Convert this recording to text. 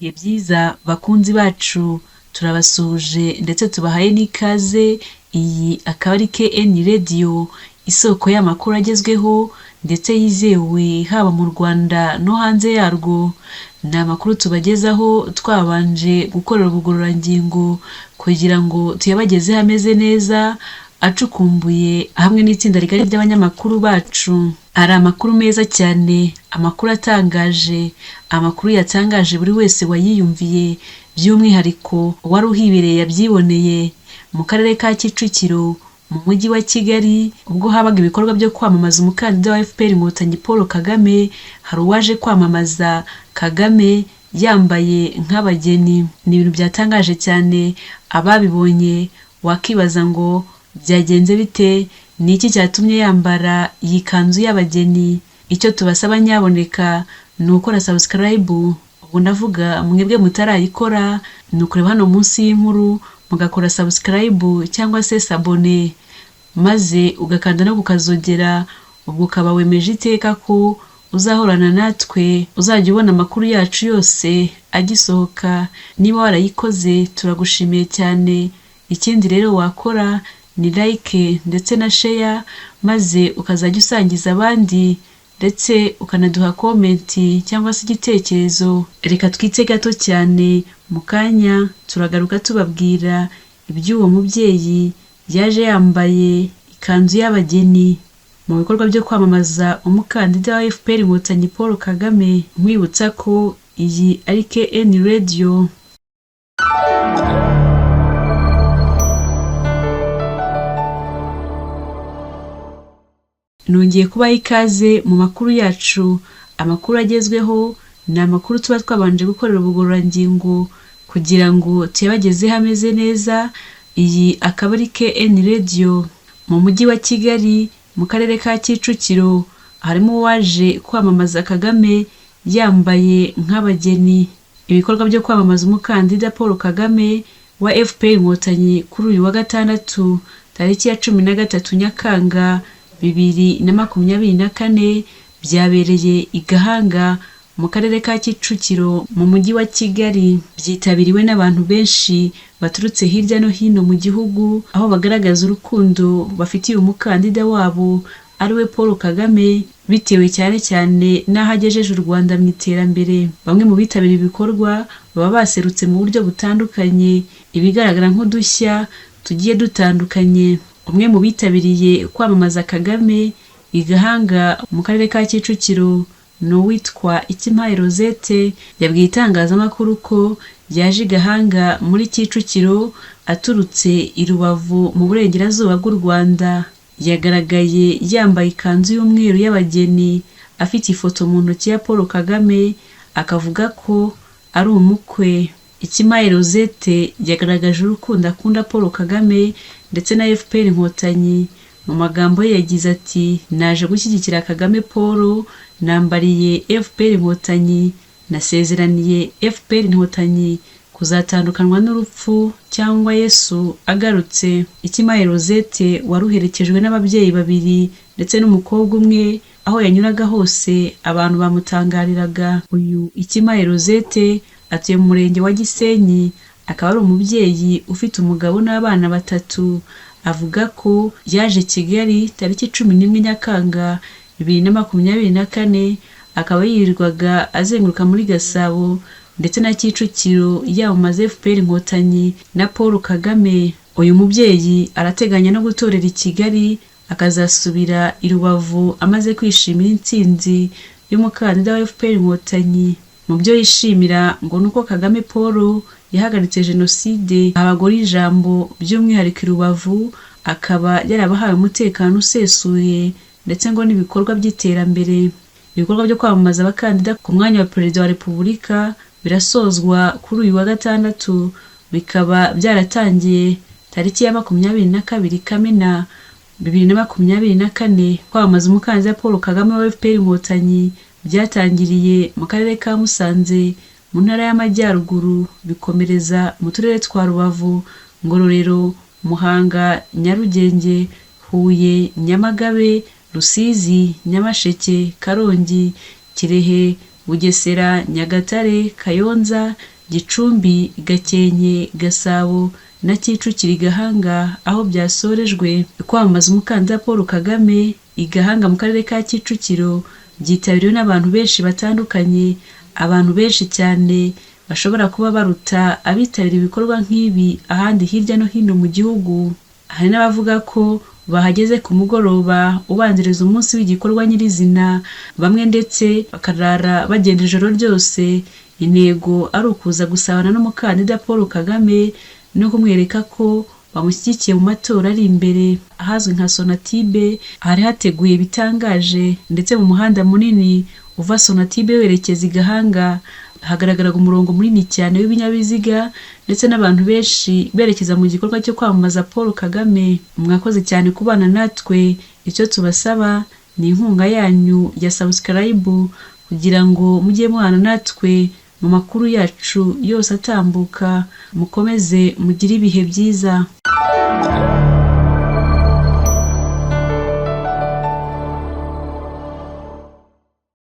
Ibihe byiza bakunzi bacu turabasuje ndetse tubahaye n'ikaze. Iyi akaba ari KN Radio, isoko y'amakuru agezweho ndetse yizewe haba mu Rwanda no hanze yarwo. Ni amakuru tubagezaho twabanje gukorera ubugororangingo kugira ngo tuyabagezeho ameze neza, acukumbuye hamwe n'itsinda rigari ry'abanyamakuru bacu. Ari amakuru meza cyane, amakuru atangaje, amakuru yatangaje buri wese wayiyumviye, by'umwihariko wari uhibereye yabyiboneye. Mu karere ka Kicukiro mu mujyi wa Kigali, ubwo habaga ibikorwa byo kwamamaza umukandida wa FPR Inkotanyi Paul Kagame, hari uwaje kwamamaza Kagame yambaye nk'abageni. Ni ibintu byatangaje cyane, ababibonye wakibaza ngo byagenze bite, ni iki cyatumye yambara iyi kanzu y'abageni. Icyo tubasaba nyaboneka ni ukora subscribe, ubwo ndavuga mwebwe mutarayikora ni ukureba hano munsi y'inkuru mugakora subscribe cyangwa se sabone, maze ugakanda no kukazogera, ubwo ukaba wemeje iteka ko uzahorana natwe, uzajya ubona amakuru yacu yose agisohoka. Niba warayikoze turagushimiye cyane. Ikindi rero wakora ni like ndetse na share, maze ukazajya usangiza abandi ndetse ukanaduha comment cyangwa se igitekerezo. Reka twitse gato cyane, mu kanya turagaruka tubabwira iby'uwo mubyeyi yaje yambaye ikanzu y'abageni mu bikorwa byo kwamamaza umukandida wa FPR Inkotanyi Paul Kagame. Nkwibutsa ko iyi ari KN Radio. Nongeye kubaha ikaze mu makuru yacu. Amakuru agezweho ni amakuru tuba twabanje gukorera ubugororangingo kugira ngo tuyabagezeho ameze neza. Iyi akaba ari KN Radio. Mu mujyi wa Kigali mu karere ka Kicukiro harimo uwaje kwamamaza Kagame yambaye nk'abageni. Ibikorwa byo kwamamaza umukandida Paul Kagame wa FPR Inkotanyi kuri uyu wa gatandatu tariki ya 13 Nyakanga 2024 byabereye i Gahanga mu karere ka Kicukiro mu mujyi wa Kigali. Byitabiriwe n'abantu benshi baturutse hirya no hino mu gihugu, aho bagaragaza urukundo bafitiye umukandida wabo ariwe Paul Kagame, bitewe cyane cyane n'aho agejeje u Rwanda mu iterambere. Bamwe mu bitabiriye ibikorwa baba baserutse mu buryo butandukanye, ibigaragara nk'udushya tugiye dutandukanye. Umwe mu bitabiriye kwamamaza Kagame i Gahanga mu karere ka Kicukiro ni uwitwa Ikimpaye Rosette, yabwiye itangazamakuru ko yaje i Gahanga muri Kicukiro aturutse i Rubavu mu burengerazuba bw'u Rwanda. Yagaragaye yambaye ikanzu y'umweru y'abageni, afite ifoto mu ntoki ya Paul Kagame, akavuga ko ari umukwe. Ikimpaye Rosette yagaragaje urukundo akunda Paul Kagame ndetse na FPR Inkotanyi. Mu magambo ye yagize ati, naje gushyigikira Kagame Paul, nambariye FPR Inkotanyi, nasezeraniye FPR Inkotanyi kuzatandukanwa n'urupfu cyangwa Yesu agarutse. Ikimpaye Rosette waruherekejwe n'ababyeyi babiri ndetse n'umukobwa umwe, aho yanyuraga hose abantu bamutangariraga. Uyu Ikimpaye Rosette atuye mu murenge wa Gisenyi, akaba ari umubyeyi ufite umugabo n'abana batatu. Avuga ko yaje Kigali tariki 11 Nyakanga 2024, akaba yirirwaga azenguruka muri Gasabo ndetse na Kicukiro yamamaza FPR Inkotanyi na Paul Kagame. Uyu mubyeyi arateganya no gutorera i Kigali, akazasubira i Rubavu amaze kwishimira intsinzi y'umukandida wa FPR Inkotanyi. Mu byo yishimira ngo nuko Kagame Paul yahagaritse jenoside, abagore ijambo by'umwihariko i Rubavu, akaba yarabahaye umutekano usesuye ndetse ngo n'ibikorwa by'iterambere. Ibikorwa byo kwamamaza abakandida ku mwanya wa Perezida wa Repubulika birasozwa kuri uyu wa gatandatu, bikaba byaratangiye tariki ya 22 Kamena 2024. Kwamamaza umukandida Paul Kagame wa FPR Inkotanyi byatangiriye mu karere ka Musanze mu ntara y'Amajyaruguru, bikomereza mu turere twa Rubavu, Ngororero, Muhanga, Nyarugenge, Huye, Nyamagabe, Rusizi, Nyamasheke, Karongi, Kirehe, Bugesera, Nyagatare, Kayonza, Gicumbi, Gakenke, Gasabo na Kicukiro i Gahanga, aho byasorejwe kwamamaza umukandida Paul Kagame. I Gahanga mu karere ka Kicukiro byitabiriwe n'abantu benshi batandukanye, abantu benshi cyane bashobora kuba baruta abitabira ibikorwa nk'ibi ahandi hirya no hino mu gihugu. Hari n'abavuga ko bahageze ku mugoroba ubanziriza umunsi w'igikorwa nyirizina, bamwe ndetse bakarara bagenda ijoro ryose. Intego ari ukuza gusabana n'umukandida Paul Kagame no kumwereka ko bamushyigikiye mu matora ari imbere. Ahazwi nka Sonatibe hari hateguye bitangaje, ndetse mu muhanda munini uva Sonatibe werekeza i Gahanga hagaragaraga umurongo munini cyane w'ibinyabiziga ndetse n'abantu benshi berekeza mu gikorwa cyo kwamamaza Paul Kagame. Mwakoze cyane kubana natwe. Icyo tubasaba ni inkunga yanyu ya subscribe kugira ngo mujye muhana natwe mu makuru yacu yose atambuka. Mukomeze mugire ibihe byiza.